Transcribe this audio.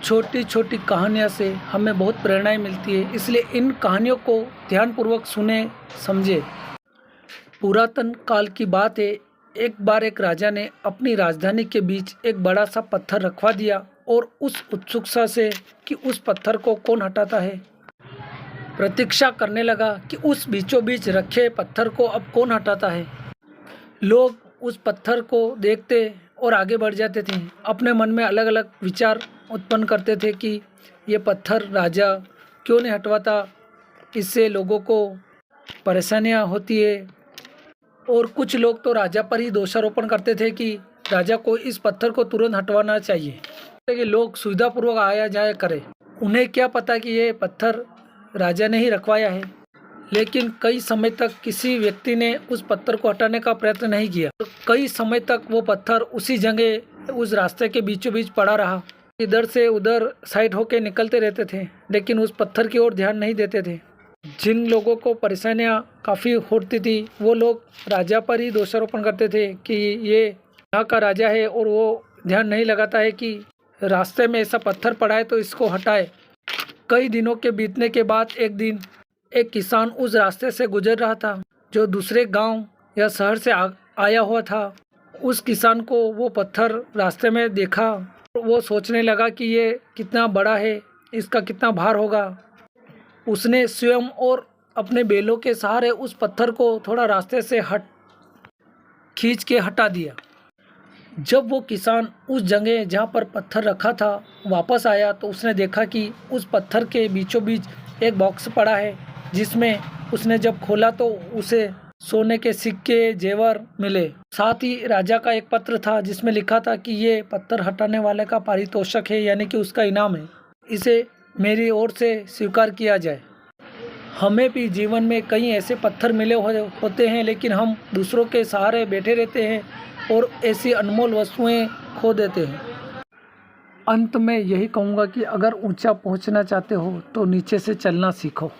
छोटी छोटी कहानियों से हमें बहुत प्रेरणाएं मिलती है, इसलिए इन कहानियों को ध्यानपूर्वक सुने समझे। पुरातन काल की बात है। एक बार एक राजा ने अपनी राजधानी के बीच एक बड़ा सा पत्थर रखवा दिया और उस उत्सुकता से कि उस पत्थर को कौन हटाता है, प्रतीक्षा करने लगा कि उस बीचों बीच रखे पत्थर को अब कौन हटाता है। लोग उस पत्थर को देखते और आगे बढ़ जाते थे, अपने मन में अलग अलग विचार उत्पन्न करते थे कि ये पत्थर राजा क्यों नहीं हटवाता, इससे लोगों को परेशानियां होती है। और कुछ लोग तो राजा पर ही दोषारोपण करते थे कि राजा को इस पत्थर को तुरंत हटवाना चाहिए कि लोग सुविधापूर्वक आया जाया करें। उन्हें क्या पता कि ये पत्थर राजा ने ही रखवाया है। लेकिन कई समय तक किसी व्यक्ति ने उस पत्थर को हटाने का प्रयत्न नहीं किया। कई समय तक वो पत्थर उसी जगह उस रास्ते के बीचों बीच पड़ा रहा। इधर से उधर साइड होके निकलते रहते थे, लेकिन उस पत्थर की ओर ध्यान नहीं देते थे। जिन लोगों को परेशानियां काफ़ी होती थी वो लोग राजा पर ही दोषारोपण करते थे कि ये यहाँ का राजा है और वो ध्यान नहीं लगाता है कि रास्ते में ऐसा पत्थर पड़ा है तो इसको हटाए। कई दिनों के बीतने के बाद एक दिन एक किसान उस रास्ते से गुजर रहा था जो दूसरे गांव या शहर से आया हुआ था। उस किसान को वो पत्थर रास्ते में देखा, वो सोचने लगा कि ये कितना बड़ा है, इसका कितना भार होगा। उसने स्वयं और अपने बैलों के सहारे उस पत्थर को थोड़ा रास्ते से खींच के हटा दिया। जब वो किसान उस जगह जहाँ पर पत्थर रखा था वापस आया तो उसने देखा कि उस पत्थर के बीचों बीच एक बॉक्स पड़ा है, जिसमें उसने जब खोला तो उसे सोने के सिक्के जेवर मिले। साथ ही राजा का एक पत्र था जिसमें लिखा था कि ये पत्थर हटाने वाले का पारितोषिक है, यानी कि उसका इनाम है, इसे मेरी ओर से स्वीकार किया जाए। हमें भी जीवन में कई ऐसे पत्थर मिले होते हैं, लेकिन हम दूसरों के सहारे बैठे रहते हैं और ऐसी अनमोल वस्तुएं खो देते हैं। अंत में यही कहूँगा कि अगर ऊंचा पहुंचना चाहते हो तो नीचे से चलना सीखो।